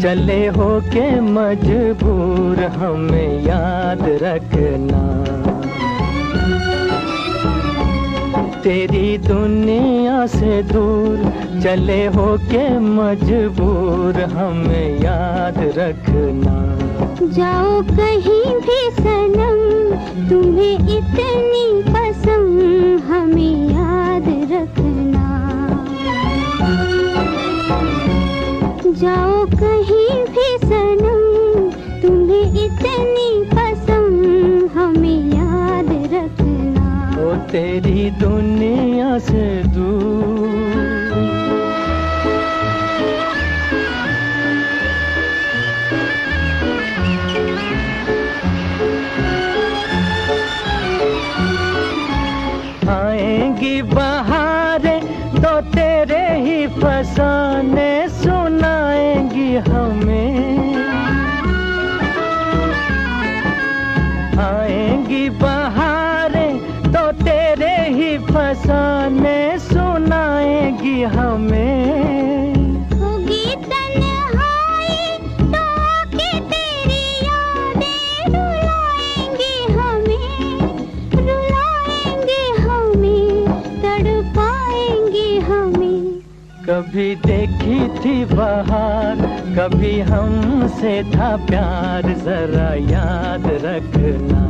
चले हो के मजबूर हमें याद रखना। तेरी दुनिया से दूर चले हो के मजबूर हमें याद रखना। जाओ कहीं भी सनम तुम्हें इतनी पसंद हमें याद रखना। जाओ कहीं भी सनम तुम्हें इतनी पसंद हमें याद रखना। ओ तेरी दुनिया से दूर। आएंगी बहारें तो तेरे ही फसाने सुनाएंगी हमें। आएंगी बहारें तो तेरे ही फसाने सुनाएंगी हमें। कभी देखी थी बहार कभी हमसे था प्यार जरा याद रखना।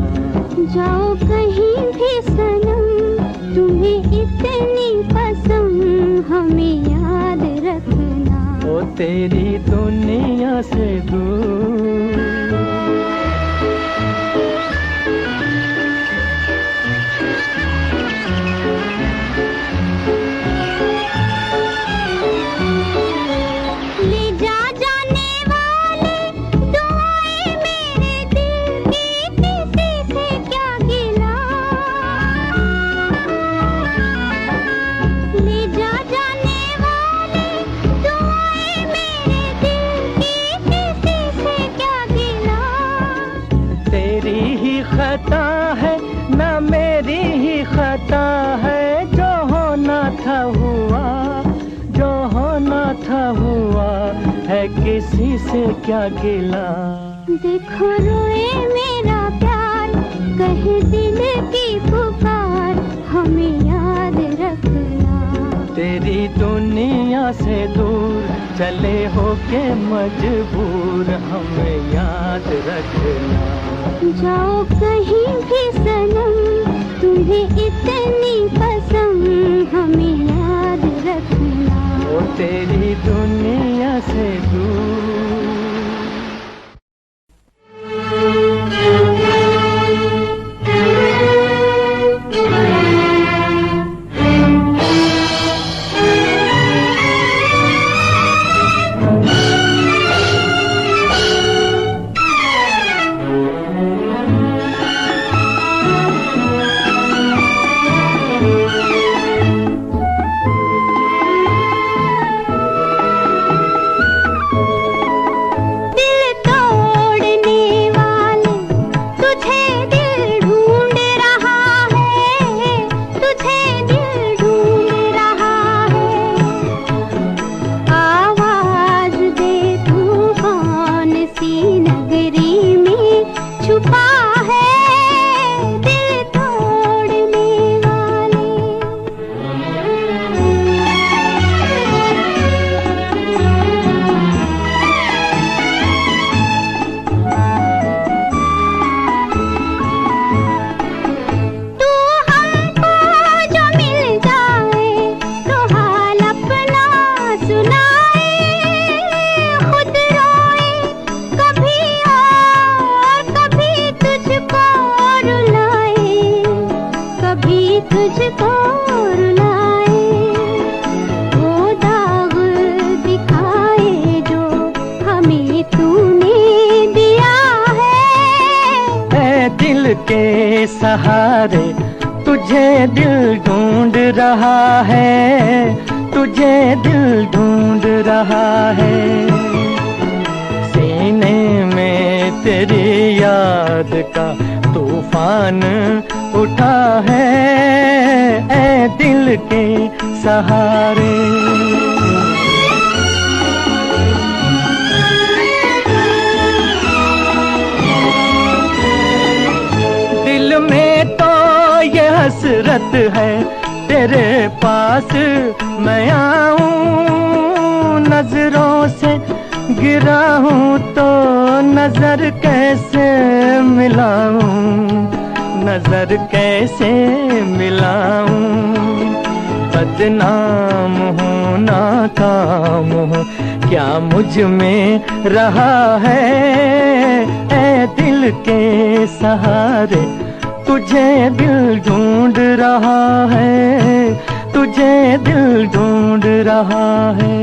जाओ कहीं भी सनम तुम्हें इतनी पसंद हमें याद रखना। ओ तेरी दुनिया से दूर। खता है ना मेरी ही खता है जो होना था हुआ। जो होना था हुआ है किसी से क्या गिला। देखो रोए मेरा प्यार कहे दिल की पुकार हमें याद रखना। तेरी दुनिया से दूर चले हो के मजबूर हमें याद रखना। जाओ कहीं भी सनम तुम्हें इतनी पसंद हमें याद रखना। ओ तेरी दुनिया से दूर। के सहारे तुझे दिल ढूंढ रहा है। तुझे दिल ढूंढ रहा है। सीने में तेरी याद का तूफान उठा है। ऐ दिल के सहारे हसरत है तेरे पास मैं आऊं। नजरों से गिरा हूँ तो नजर कैसे मिलाऊं, नजर कैसे मिलाऊं। बदनाम हूँ नाकाम हूँ क्या मुझ में रहा है, ऐ दिल के सहारे तुझे दिल ढूंढ रहा है, तुझे दिल ढूंढ रहा है।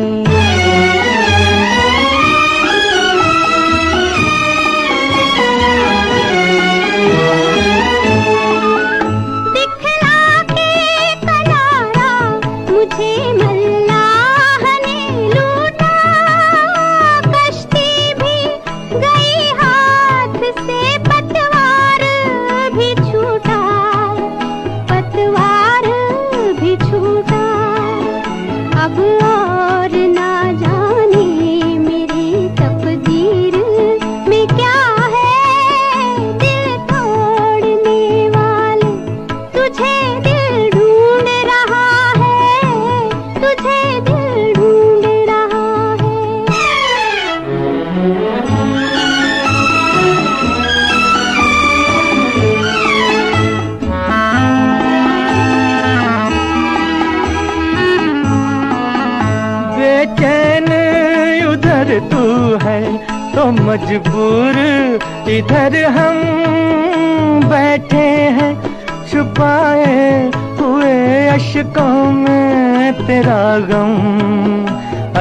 तू है तो मजबूर इधर हम बैठे हैं, छुपाए हुए अश्कों में तेरा गम,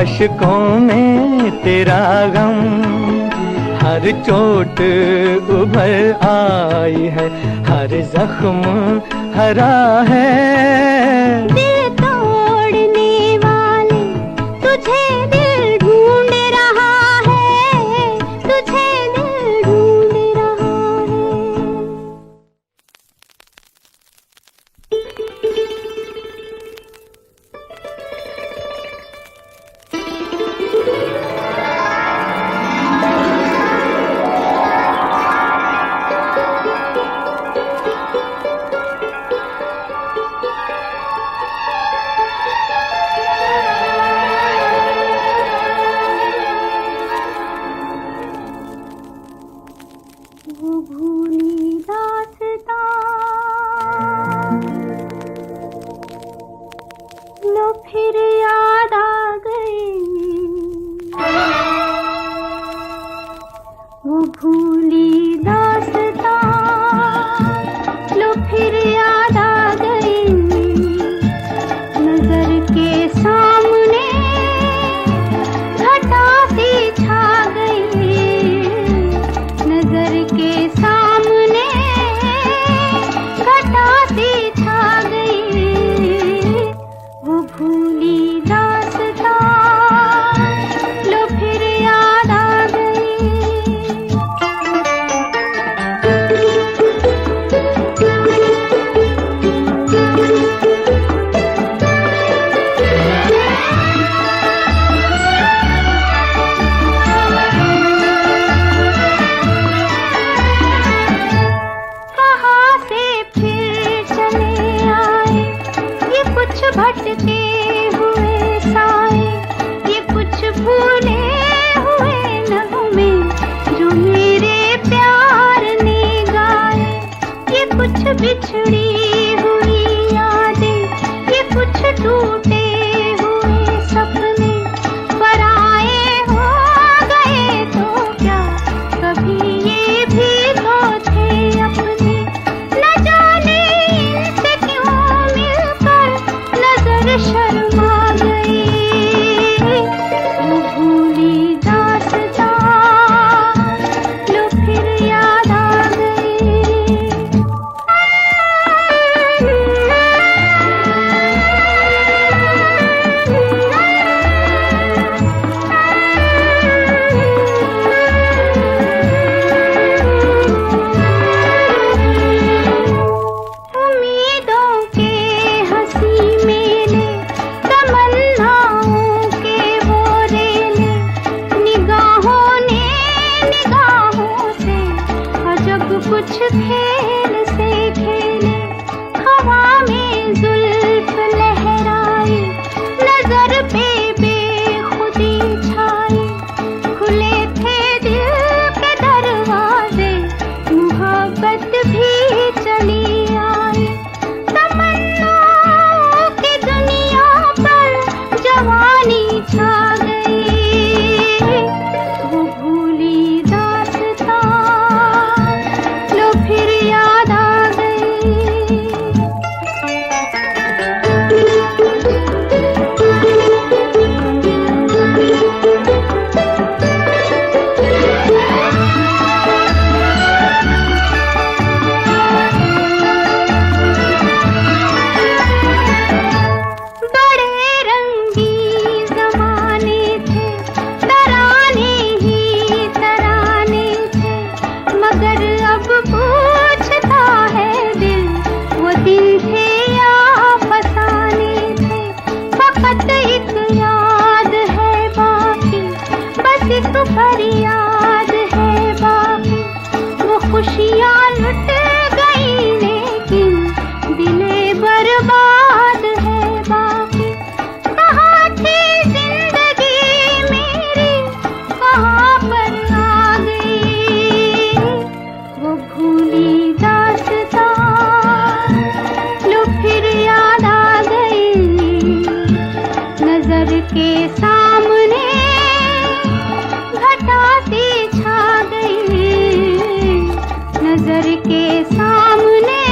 अश्कों में तेरा गम। हर चोट उभर आई है, हर जख्म हरा है। दिल तोड़ने वाले तुझे दिल ढूंढ रहा है, तुझे दिल ढूंढ रहा है। वो भूली दास्तां लो फिर याद आ गई, वो भूली दास्तां लो फिर याद आ गई। नजर के सामने घटा सी छा गई, नजर के सामने घटा सी छा गई। वो भूली दास्तां लो फिर याद आ गई। कहाँ से फिर चले आए ये कुछ भटके हुए साए, ये कुछ भूले हुए नगमे जो मेरे प्यार ने गाए। ये कुछ बिछड़ी हुई यादें, ये कुछ टूटे हुए सपने। पराए हो गए तो क्या कभी ये भी तो थे अपने। न जाने इनसे क्यों मिलकर नजर शर्मा गई। वो भूली दास्तां लो फिर याद आ गई। के सामने घटा सी छा गई, नजर के सामने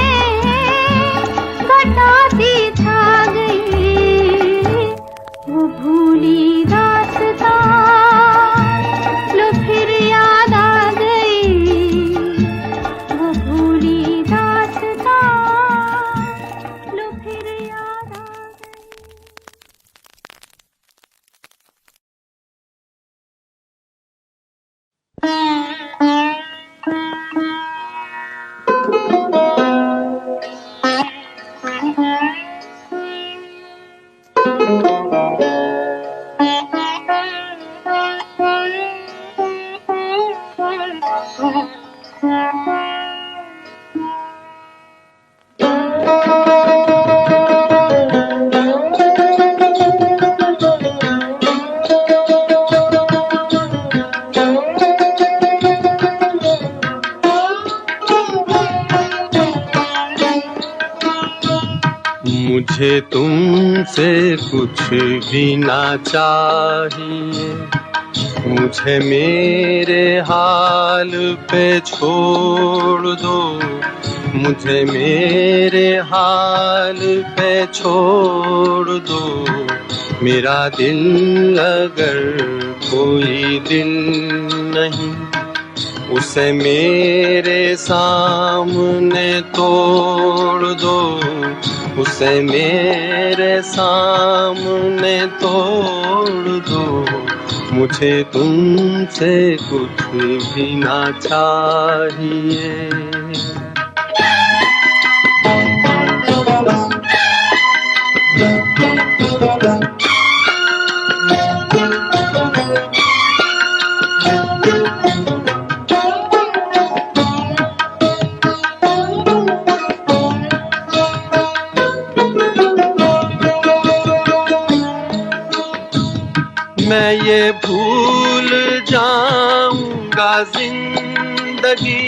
घटा सी छा गई। वो भूली दास्तां लो फिर याद आ गई, वो भूली दास्तां लो फिर याद आ गई। मुझे तुमसे कुछ भी ना चाहिए, मुझे मेरे हाल पे छोड़ दो, मुझे मेरे हाल पे छोड़ दो। मेरा दिल अगर कोई दिल नहीं, उसे मेरे सामने तोड़ दो, उसे मेरे सामने तोड़ दो। मुझे तुमसे कुछ भी ना चाहिए। मैं ये भूल जाऊंगा जिंदगी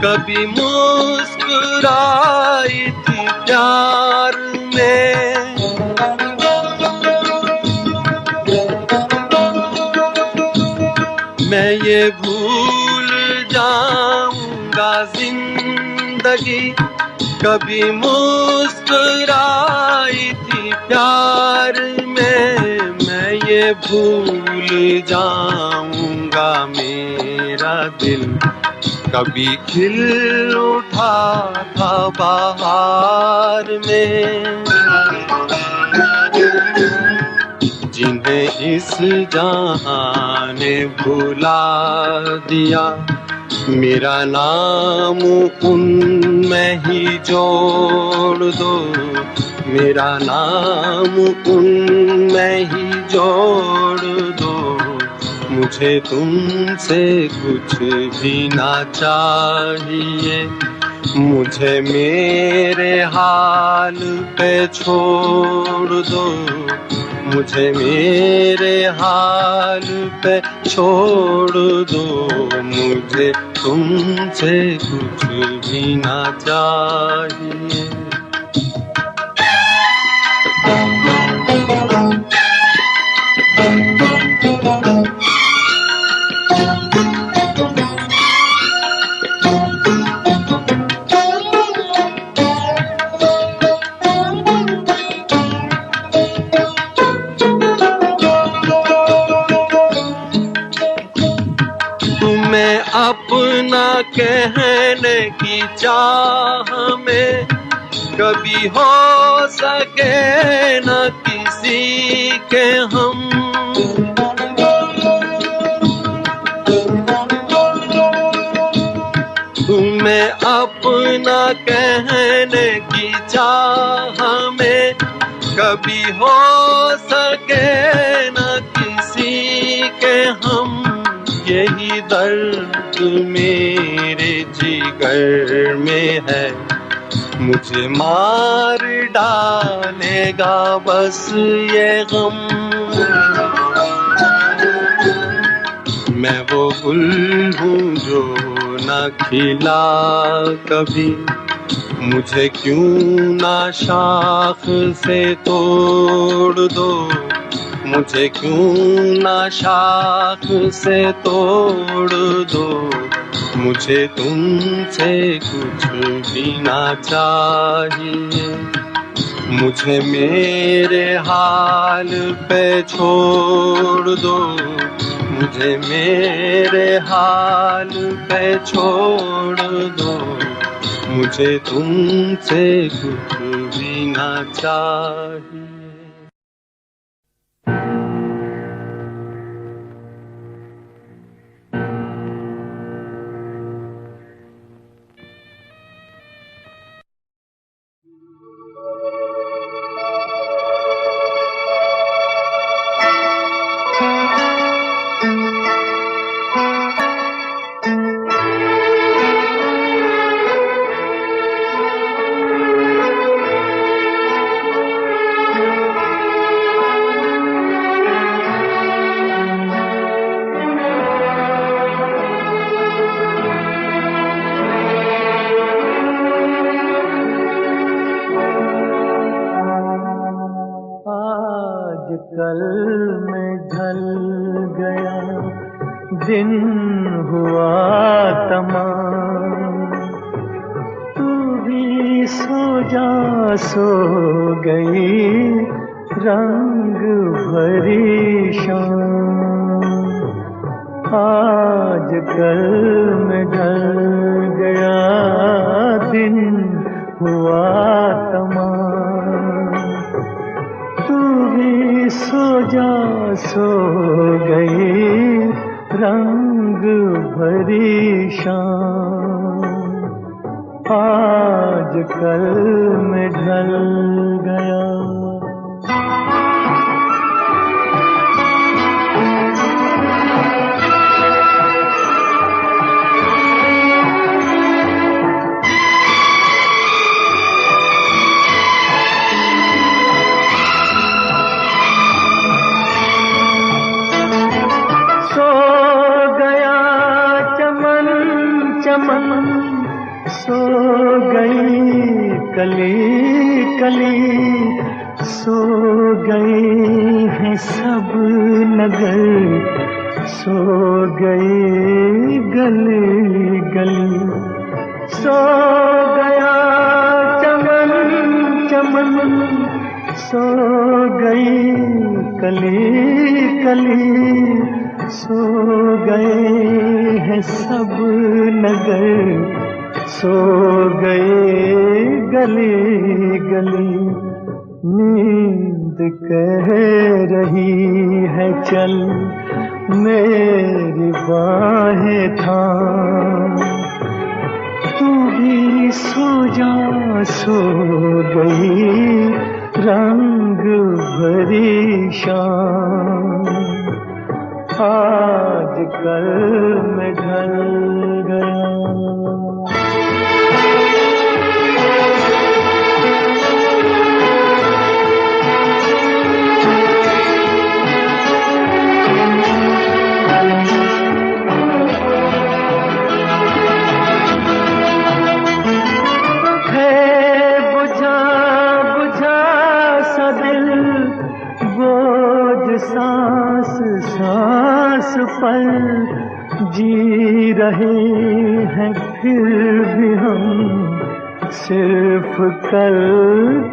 कभी मुस्कुराई थी प्यार में। मैं ये भूल जाऊंगा जिंदगी कभी मुस्कुराई थी प्यार में। मैं ये भूल जाऊंगा मेरा दिल कभी खिल उठा था बहार में। जिन्हें इस जहां ने भुला दिया, मेरा नाम उनमें ही जोड़ दो, मेरा नाम उनमें ही जोड़ दो। मुझे तुमसे कुछ भी ना चाहिए, मुझे मेरे हाल पे छोड़ दो, मुझे मेरे हाल पे छोड़ दो। मुझे तुमसे कुछ भी ना चाहिए। तुम्हें अपना कहने की चाह में कभी हो सके न किसी के हम। तुम्हें अपना कहने की चाह में कभी हो सके न किसी के हम। यही दर्द मेरे जिगर में है, मुझे मार डालेगा बस ये गम। मैं वो गुल हूँ जो न खिला कभी, मुझे क्यों ना शाख से तोड़ दो, मुझे क्यों ना शाख से तोड़ दो, मुझे तुमसे कुछ भी ना चाहिए। मुझे मेरे हाल पे छोड़ दो, मुझे मेरे हाल पे छोड़ दो, मुझे तुमसे कुछ भी ना चाहिए। कल में ढल गया दिन हुआ तमाम, तू भी सो जा सो गई रंग भरी शाम। आज कल में ढल गया दिन हुआ तमाम, तू भी सो जा सो गई रंग भरी शाम। आज कल में ढल गया। सो गई कली कली, सो गई है सब नगर, सो गई गली गली। सो गया चमन चमन, सो गई कली कली, सो गए हैं सब नगर, सो गए गली गली। नींद कह रही है चल मेरी बाहें थाम, तू भी सो जा सो गई रंग भरी शाम। आज कल में ढल गया। सांस सांस पर जी रहे हैं फिर भी हम, सिर्फ कल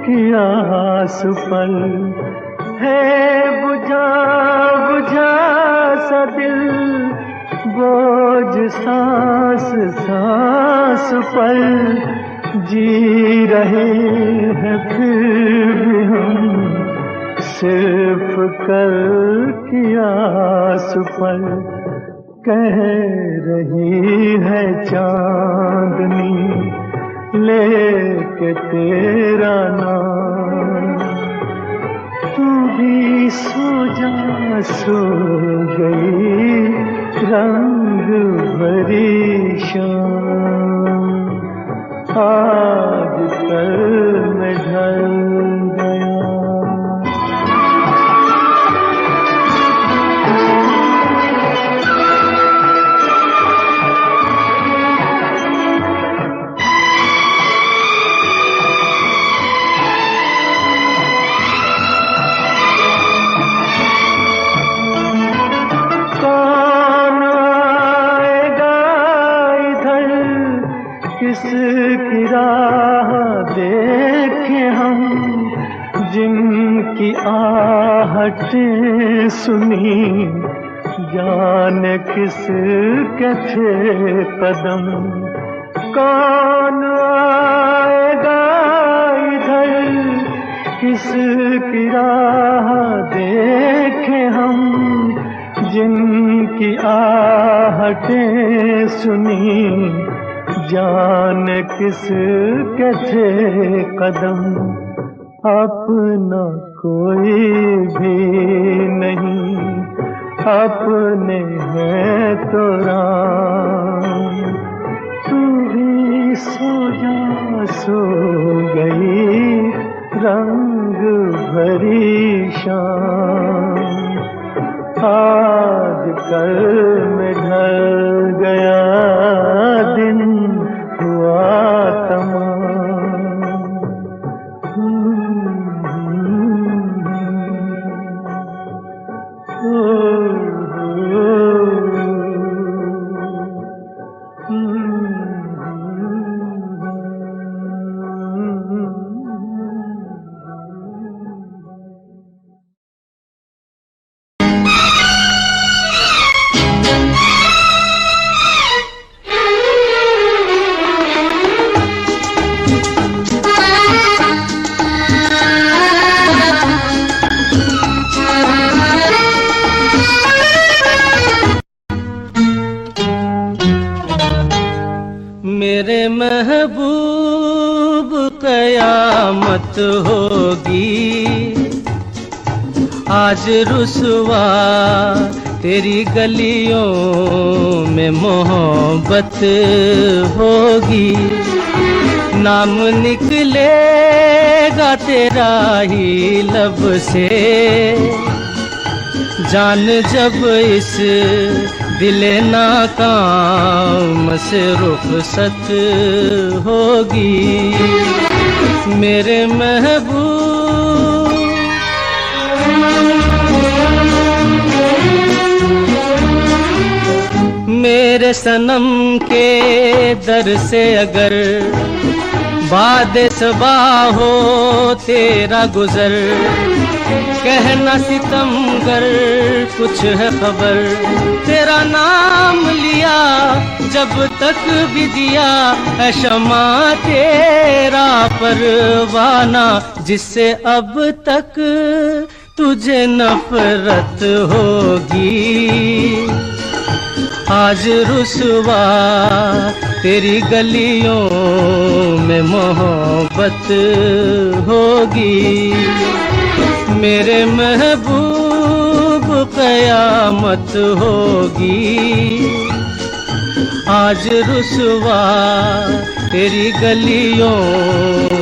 की आस पर है बुझा बुझा सा दिल। बोझ सांस सांस पर जी रहे हैं फिर भी हम, सिर्फ कल की आस पर। कह रही है चांदनी लेके तेरा नाम, तू भी सो जा सो गई रंग भरी शाम। आज कल में ढल गया। हम, जिनकी आहटें सुनी, जाने किस के थे कदम। कौन आएगा इधर, किसकी राह देखें हम, जिनकी आहटें सुनी, जाने किस के थे कदम। अपना कोई भी नहीं, अपने हैं तो राम। तू भी सो जा, सो गई रंग भरी शाम। आज कल में ढल गया दिन, हुआ तमाम। मेरे महबूब कयामत होगी, आज रुसवा तेरी गलियों में मोहब्बत होगी। नाम निकलेगा तेरा ही लब से, जान जब इस दिले नाकाम से रुखसत होगी। मेरे महबूब मेरे सनम के दर से अगर बाद सबा हो तेरा गुजर, कहना सितमगर कुछ है खबर। तेरा नाम लिया जब तक भी दिया है शमा तेरा परवाना, जिससे अब तक तुझे नफरत होगी। आज रुसवा तेरी गलियों में मोहब्बत होगी। मेरे महबूब कयामत होगी, आज रुसवा तेरी गलियों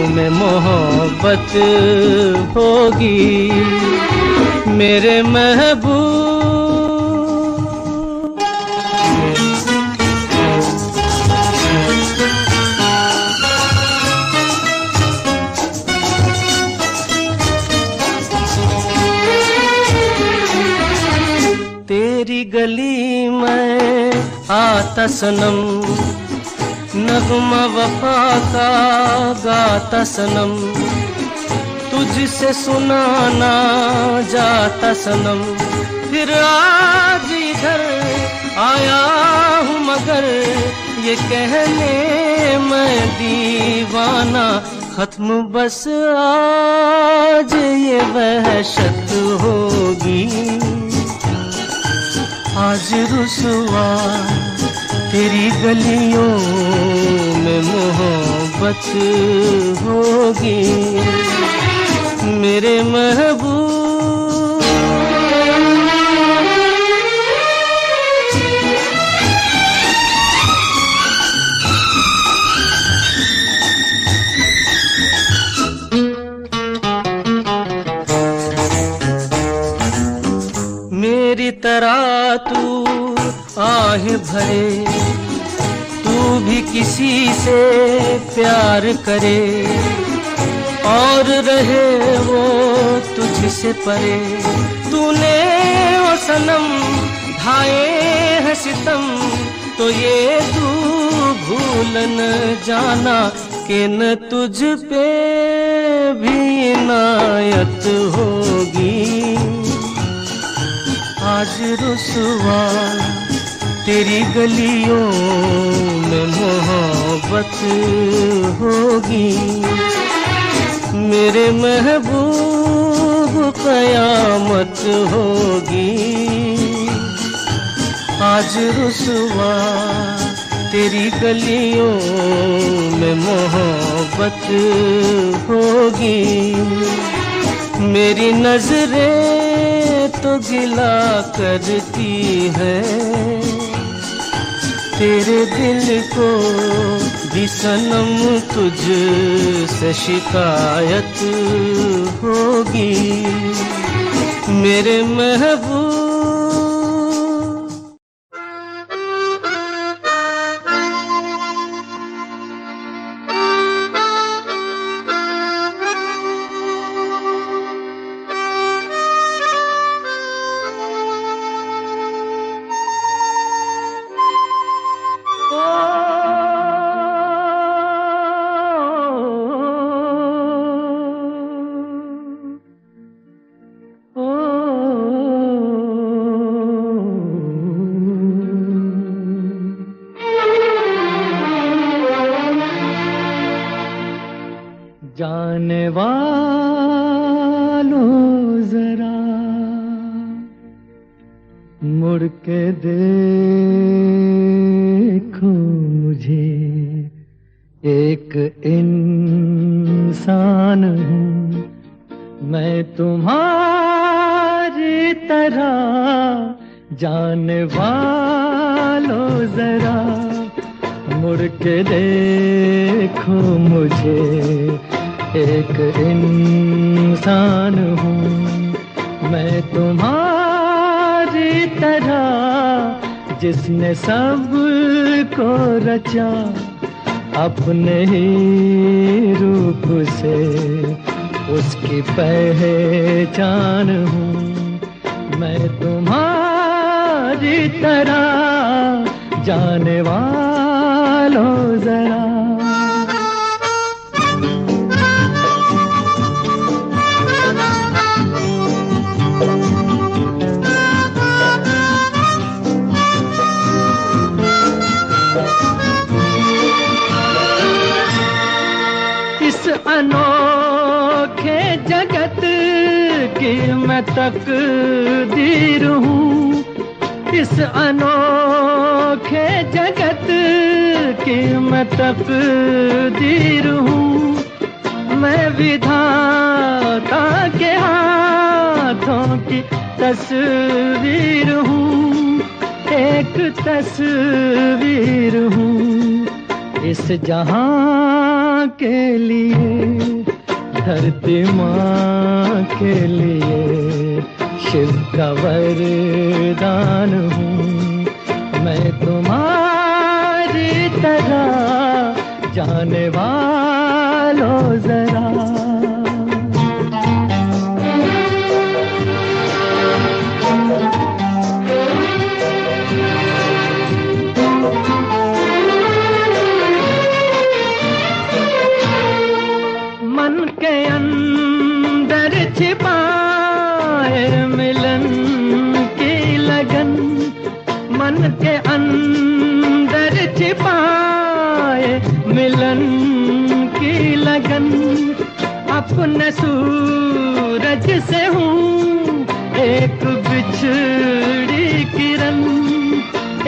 में मोहब्बत होगी। मेरे महबूब तेरी गली में आता सनम, नगमा वफा का गाता सनम, तुझसे सुनाना जाता सनम। फिर आज इधर आया हूँ मगर ये कहने मैं दीवाना, खत्म बस आज ये वहशत होगी। आज रुसवा तेरी गलियों में मोहब्बत होगी। मेरे महबूब मेरी तरह तू आह भरे, तू भी किसी से प्यार करे और रहे वो तुझसे परे। तूने ओ सनम ढाए है सितम, तो ये तू भूल न जाना कि न तुझ पे भी इनायत होगी। आज रुसवा तेरी गलियों में मोहब्बत होगी। मेरे महबूब कयामत होगी। आज रुसवा तेरी गलियों में मोहब्बत होगी। मेरी नजरें तो गिला करती है, तेरे दिल को भी सनम तुझ से शिकायत होगी। मेरे महबूब जाने वालों जरा मुड़ के देखो मुझे, एक इंसान हूँ मैं तुम्हारी तरह। जाने वालों जरा मुड़ के देखो मुझे, एक इंसान हूँ मैं तुम्हारी तरह। जिसने सब को रचा अपने ही रूप से, उसकी पहचान हूँ मैं तुम्हारी तरह। जाने वालों जरा अनोखे जगत की मैं तकदीर हूँ। इस अनोखे जगत की मैं तकदीर हूँ। मैं विधाता के हाथों की तस्वीर हूँ, एक तस्वीर हूँ। इस जहां के लिए, धरती माँ के लिए शिव का वरदान हूँ मैं तुम्हारी तरह। जाने वालों जरा छिपाए मिलन की लगन, मन के अंदर छिपाए मिलन की लगन। अपने सूरज से हूँ एक बिछड़ी किरण,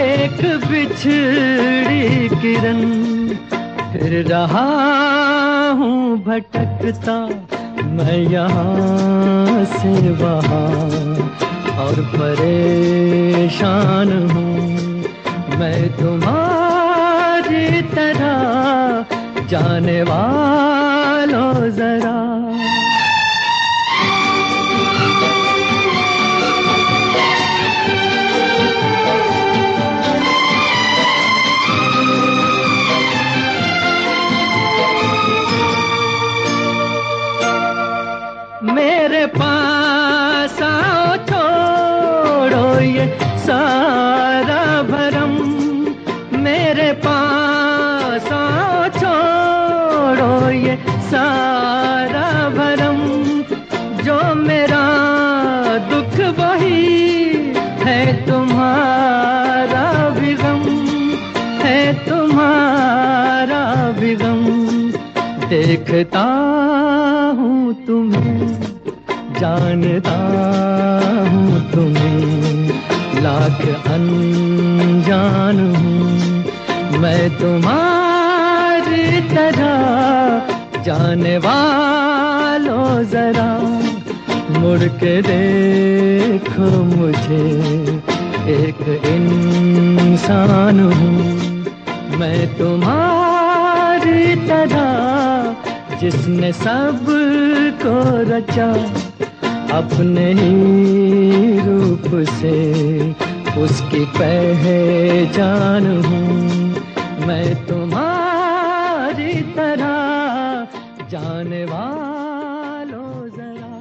एक बिछड़ी किरण। फिर रहा हूँ भटकता मैं यहाँ से वहाँ, और परेशान हूँ मैं तुम्हारी तरह। जाने वालों जरा मेरे पास आओ, छोड़ो ये सारा भरम। मेरे पास आओ, छोड़ो वही है तुम्हारा भी गम, है तुम्हारा भी गम। देखता हूँ तुम्हें, जानता हूँ तुम्हें, लाख अनजान हूँ मैं तुम्हारी तरह। जाने वालों जरा मुड़ के देखो मुझे, एक इंसान हूँ मैं तुम्हारी तरह। जिसने सब को रचा अपने ही रूप से, उसकी पहचान हूँ मैं तुम्हारी तरह। जाने वालों जरा।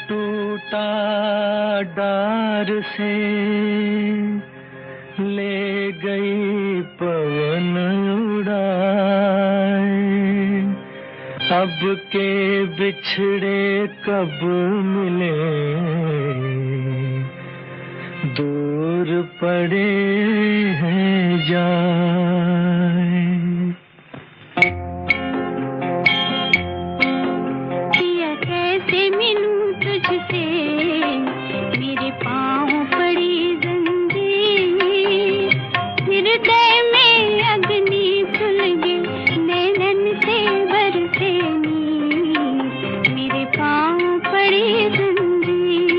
टूटा डार से ले गई पवन उड़ाए, अब के बिछड़े कब मिले दूर पड़े हैं जाए। मेरे पाँव पड़ी जंजीर, हृदय में अग्नि सुलगे, नैनन से बरसे नीर। मेरे पाँव पड़ी जंजीर।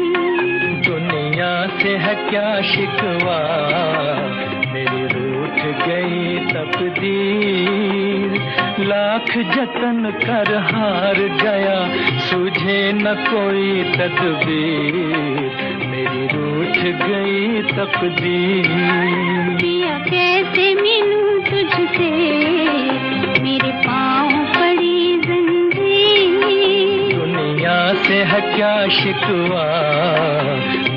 दुनिया से है क्या शिकवा, मेरी रूठ गई तकदीर। लाख जतन कर हार गया, सूझे न कोई तदबीर। मेरी रूठ गई तकदीर। पिया कैसे मिलूं तुझसे, मेरे पाँव पड़ी जंजीर। दुनिया से है क्या शिकवा,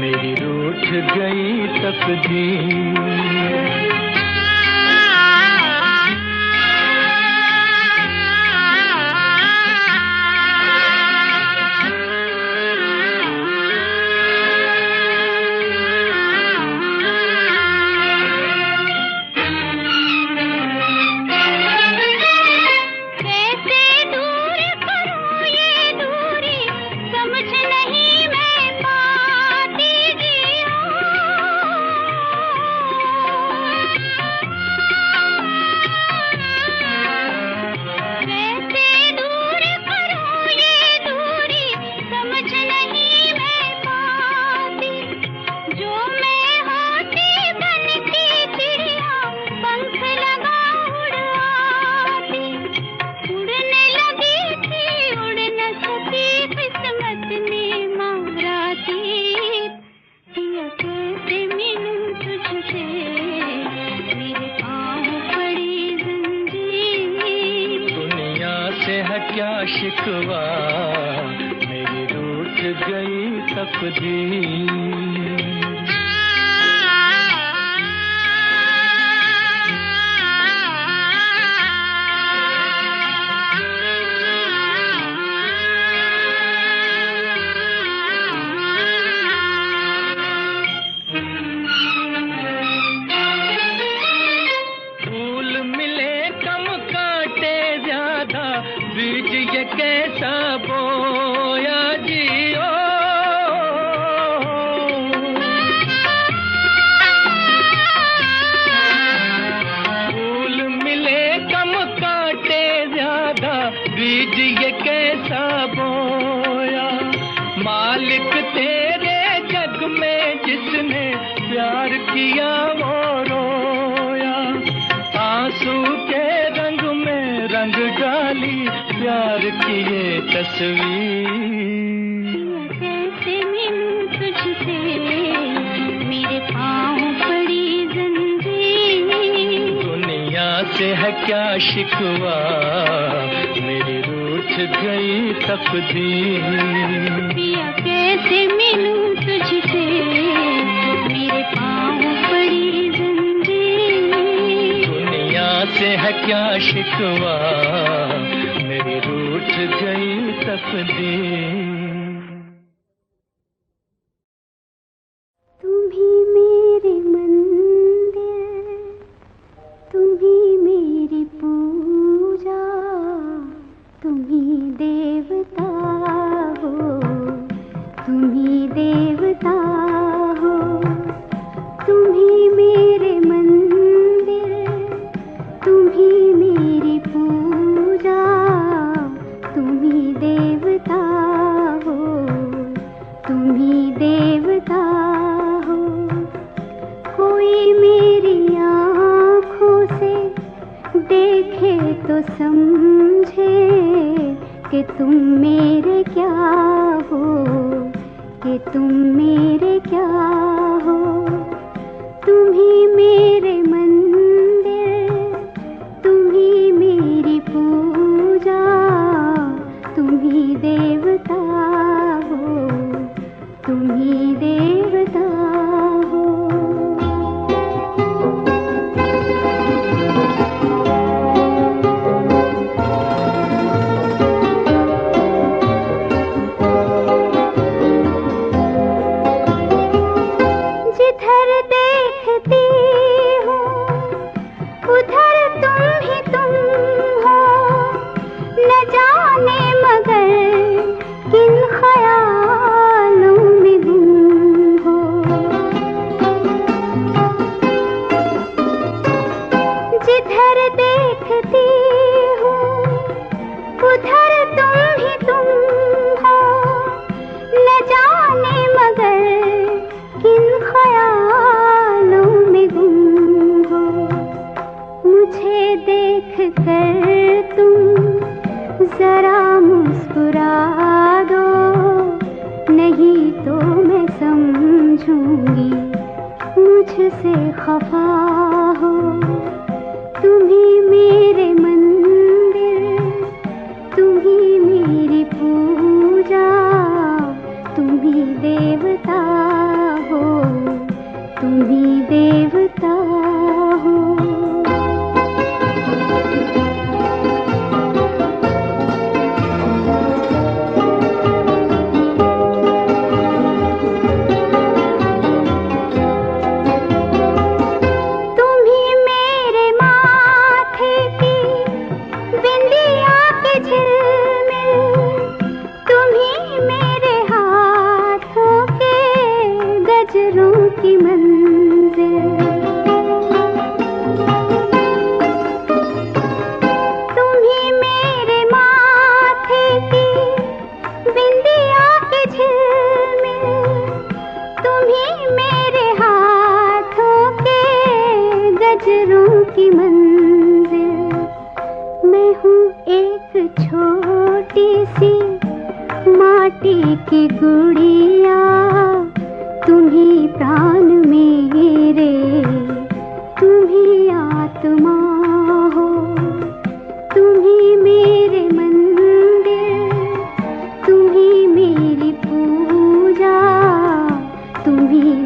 मेरी रूठ गई तकदीर। कैसे मिलूं तुझसे, मेरे क्या शिकवा, मेरी रूठ गई तकदीर। बीज ये कैसा बोया जियो, फूल मिले कम काटे ज्यादा, बीज ये कैसा बोया। मालिक तेरे जग में जिसने प्यार किया वो रोया, आंसू के रंग में रंग डाली प्यार की ये तस्वीर। कैसे मिलूं तुझसे, मेरे पाँव पड़ी जंजीर। दुनिया से है क्या शिकवा, मेरी रूठ गई तकदीर। पिया कैसे मिलूं तुझसे, मेरे पाँव पड़ी जंजीर। दुनिया से है क्या शिकवा, मेरी रूठ गई तकदीर। तुम ही मेरे मंदिर, तुम ही मेरी पूजा, तुम ही देवता हो, तुम ही देवता हो। तुम ही मेरे मंदिर, तुम ही मेरी पूजा, तुम ही देवता हो, तुम ही देवता हो। कोई मेरी आँखों से देखे तो समझे कि तुम मेरे क्या हो, कि तुम मेरे क्या हो। तुम ही मेरे मंदिर, तुम ही मेरी पूजा, तुम ही देवता हो, तुम ही देवता हो। जिधर देखती हूँ उधर तुम ही तुम हो, न जाने मगर किन ख्यालों में गुम हो। जिधर देखती हूँ उधर तुम ही तुम हो, न जाने मगर किन ख्यालों में गुम हो। मुझे देख कर तुम जरा मुस्कुरा दो, नहीं तो मैं समझूंगी मुझसे खफा हो। तुम ही मेरे मंदिर, तुम ही मेरी पूजा, तुम ही देवता हो, तुम ही देवता हो। तुम ही मेरे माथे की बिंदिया के झिलमिल, तुम ही मेरे हाथों के गजरों की मंजिल। तुम ही मेरे माथे की बिंदिया के झिलमिल, तुम ही मेरे हाथों के गजरों की मंजिल। मैं हूँ एक छोटी सी माटी की गुड़िया, तुम ही प्राण मेरे, तुम ही आत्मा हो। तुम ही मेरे मन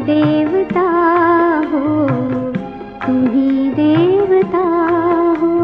देवता हो, तुम ही देवता हो।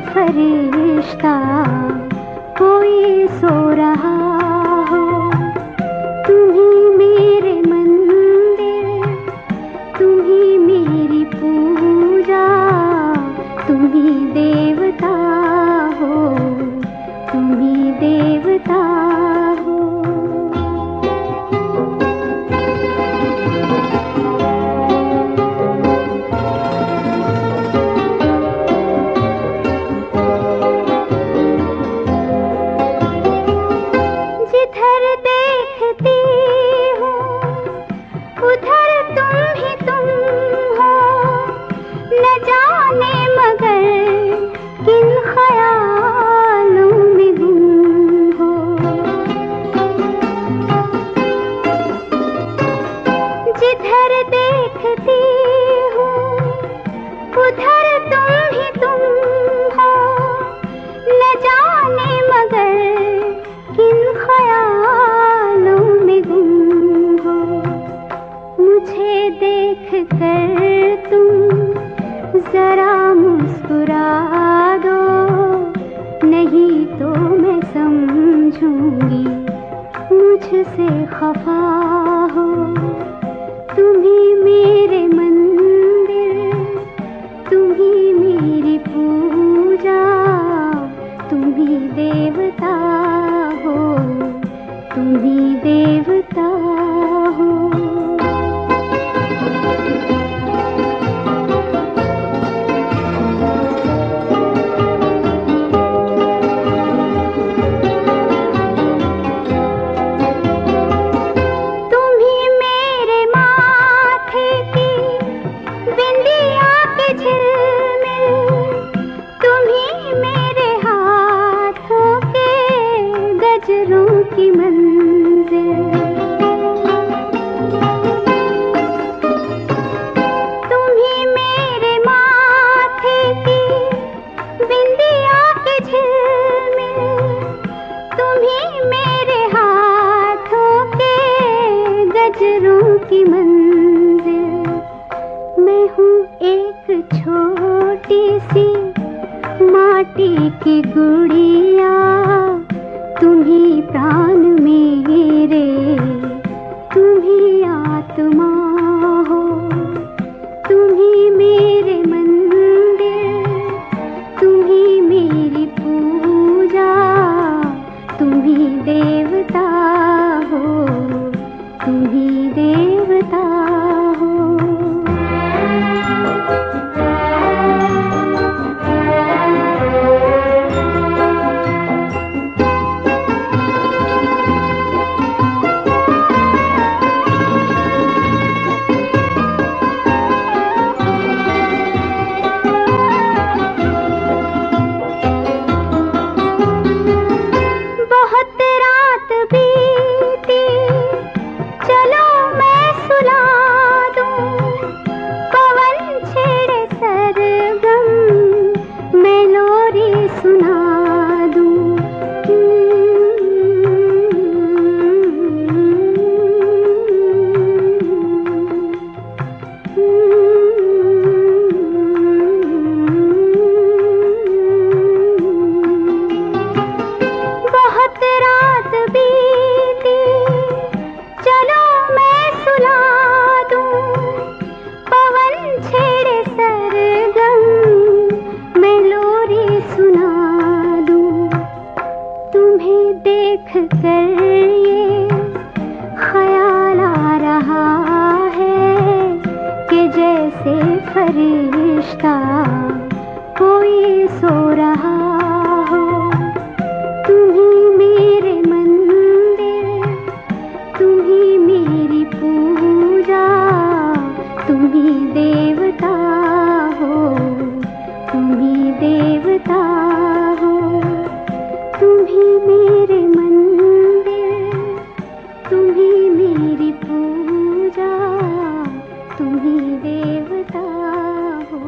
फरिश्ता कोई सो रहा हो, तुम ही मेरे मंदिर, तुम ही मेरी पूजा, तुम ही देवता हो, तुम ही देवता हो। जरा मुस्कुरा दो, नहीं तो मैं समझूंगी मुझसे खफा हो। तुम ही मेरे मंदिर, तुम ही मेरी पूजा, तुम ही देवता हो, तुम ही देवता हो। की मंजिल तुम ही मेरे माथे की बिंदिया के झिलमिल, तुम ही मेरे हाथों के गजरों की मंजिल। मैं हूँ एक छोटी सी माटी की गुड़िया, तुम ही प्राण मेरे, तुम ही आत्मा हो, तुम ही मेरे मंदिर, तुम ही मेरी पूजा, तुम ही देवता हो, तुम ही देवता हो। बहुत रात बीती, चलो मैं सुला फरिश्ता कोई सो रहा हो। तुम ही मेरे मंदिर, तुम ही मेरी पूजा, तुम ही देवता हो, तुम ही देवता हो। तुम ही मेरे मंदिर, तुम ही मेरी पूजा, तुम ही देवता हो।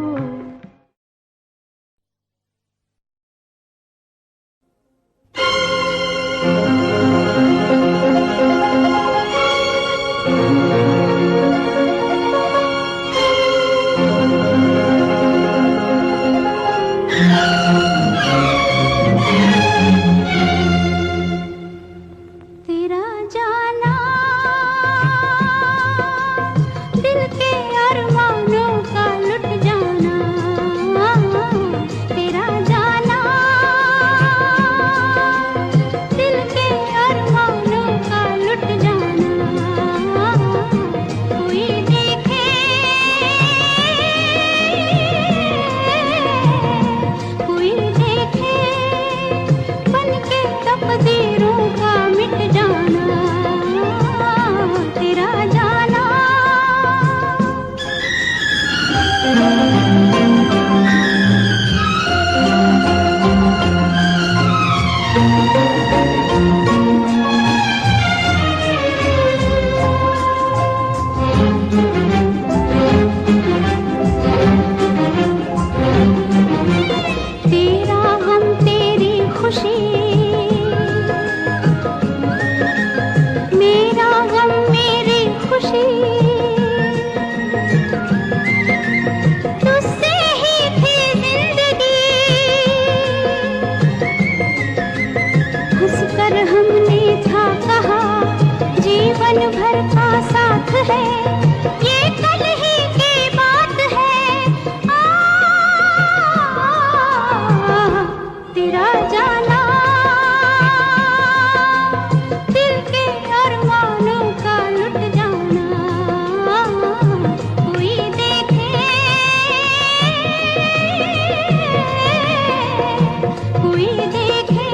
तेरा जाना दिल के अरमानों का लुट जाना, तेरा जाना दिल के अरमानों का लुट जाना। कोई देखे, कोई देखे बन के तकदीरों का मिट जाना, तेरा जाना। तेरा गम तेरी खुशी, मेरा गम मेरी खुशी, तुझसे ही थी जिंदगी। हंसकर हमने था कहा जीवन भर का साथ है, ये कल ही की बात है। तेरा जाना दिल के अरमानों का लुट जाना। कोई देखे, कोई देखे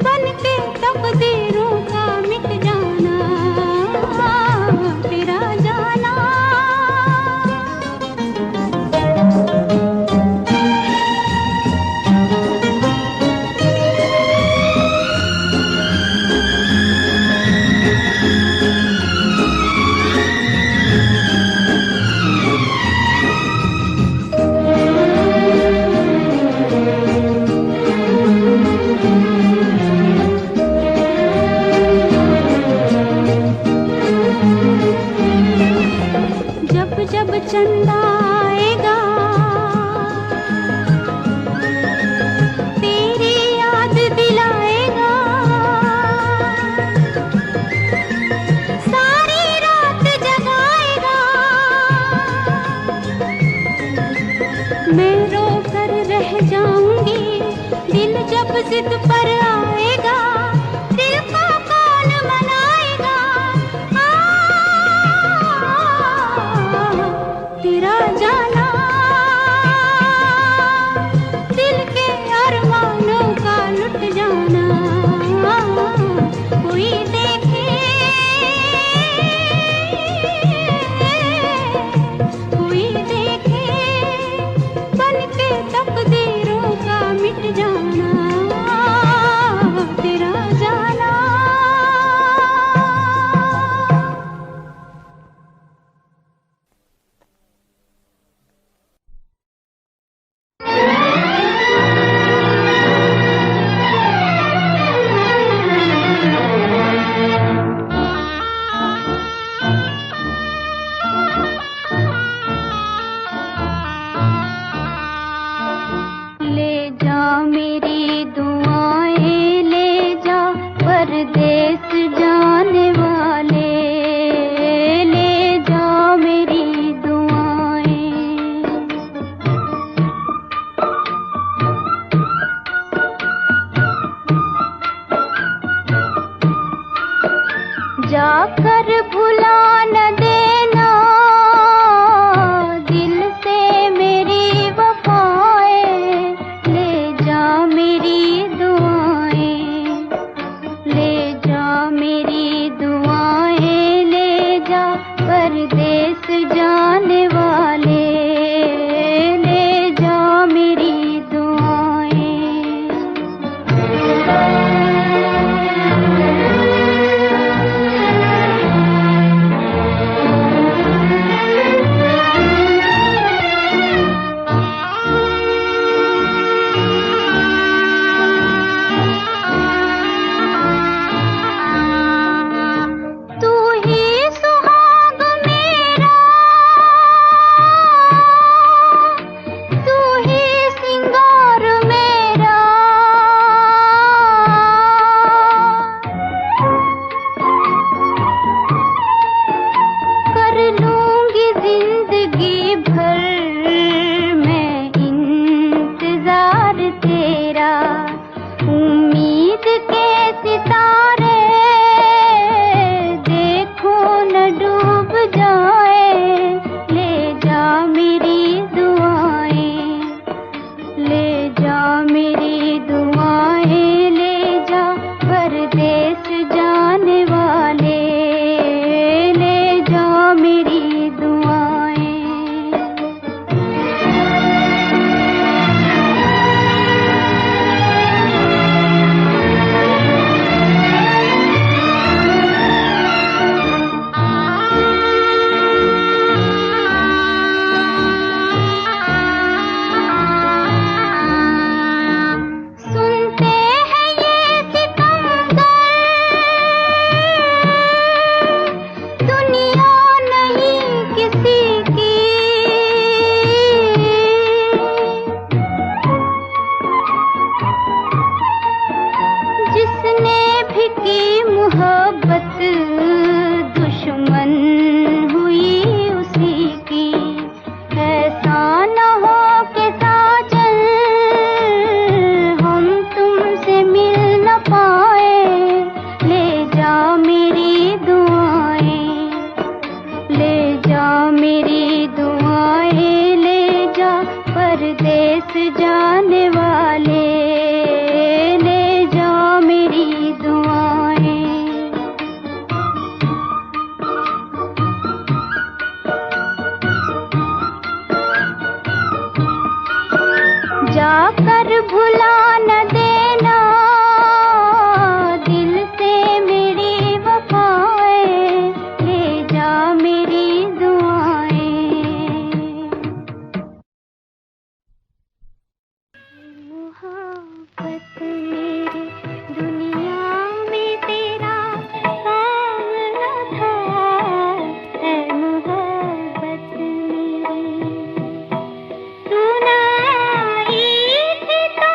बन के तकदीरों का मिट जाना, तेरा जाना। जब जब चंदा आएगा तेरी याद दिलाएगा, सारी रात जगाएगा। मैं रो कर रह जाऊंगी, दिल जब जिद पर आएगा, दिल को कौन मनाएगा। तेरा जाना दिल के अरमानों का लुट जाना। कोई देखे, कोई देखे बन के तकदीरों का मिट जाना। परदेस जाने वाले ले जा मेरी दुआएं। तू ही सुहाग मेरा, तू ही सिंगार मेरा, कर लूंगी जिंदगी भर मैं इंतजार तेरा। उम्मीद के सितारे देखो न डूब जाए, ले जा मेरी दुआएं, ले जा मेरी दुआएं, ले जा परदेस जाने वाले ले जा मेरी दुआएं। सुनते हैं ये सितमगर, दुनिया नहीं किसी की, जिसने भी की मोहब्बत दुश्मन हुई उसी की। ऐसा न हो कि साजन हम तुमसे मिल न पाए, ले जा मेरी दुआएं, ले जा मेरी दुआएं, ले जा परदेस जाने वाले ले जा मेरी दुआएं। जाकर भुला न देना दिल से मेरी वफाएं, ले जा मेरी दुआएं। मोहब्बत मेरी दुनिया में तेरा काम न था, है मोहब्बत मेरी। तू न आई थी तो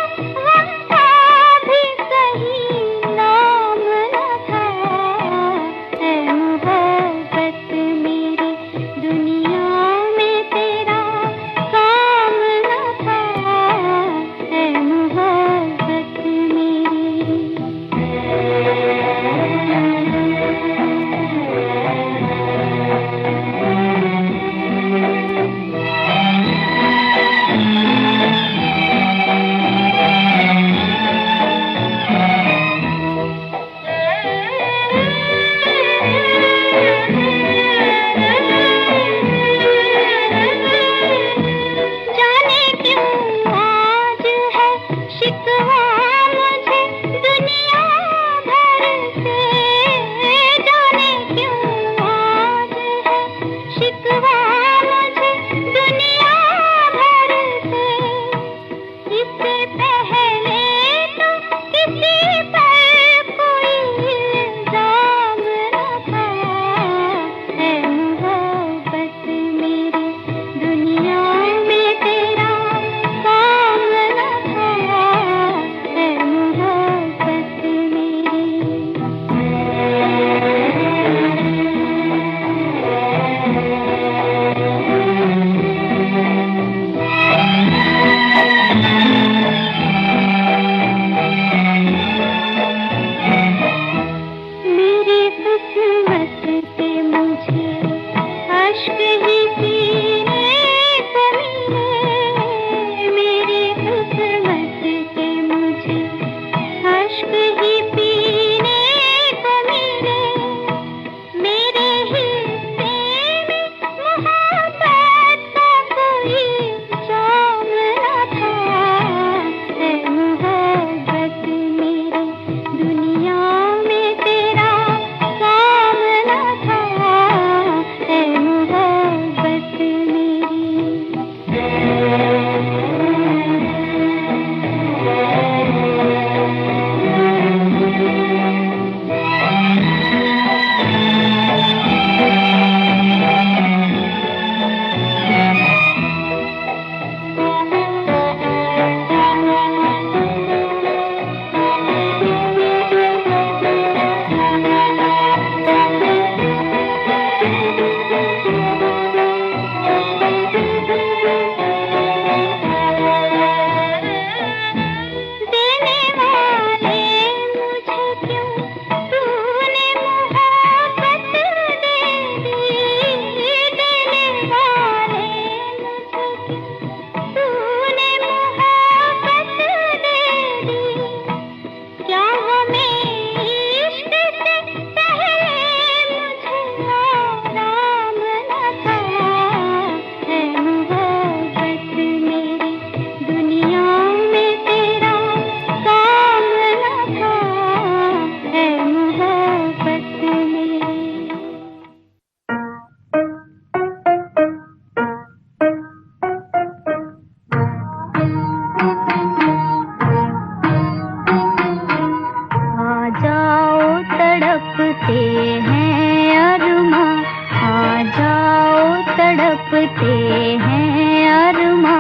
हैं अरमा,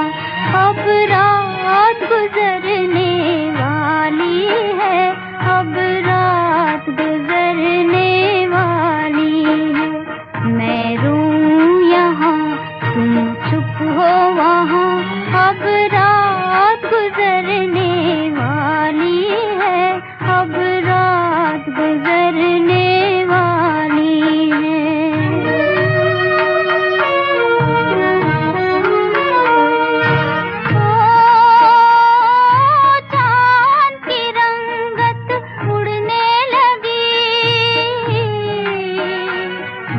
अब रात गुजरने वाली है, अब रात गुजरने वाली है। मैं रोऊं यहाँ तुम चुप हो वहाँ, अब रात गुजरने वाली है, अब रात गुजरने वाली है। चांद की रंगत उड़ने लगी,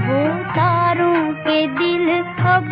वो तारों के दिल अब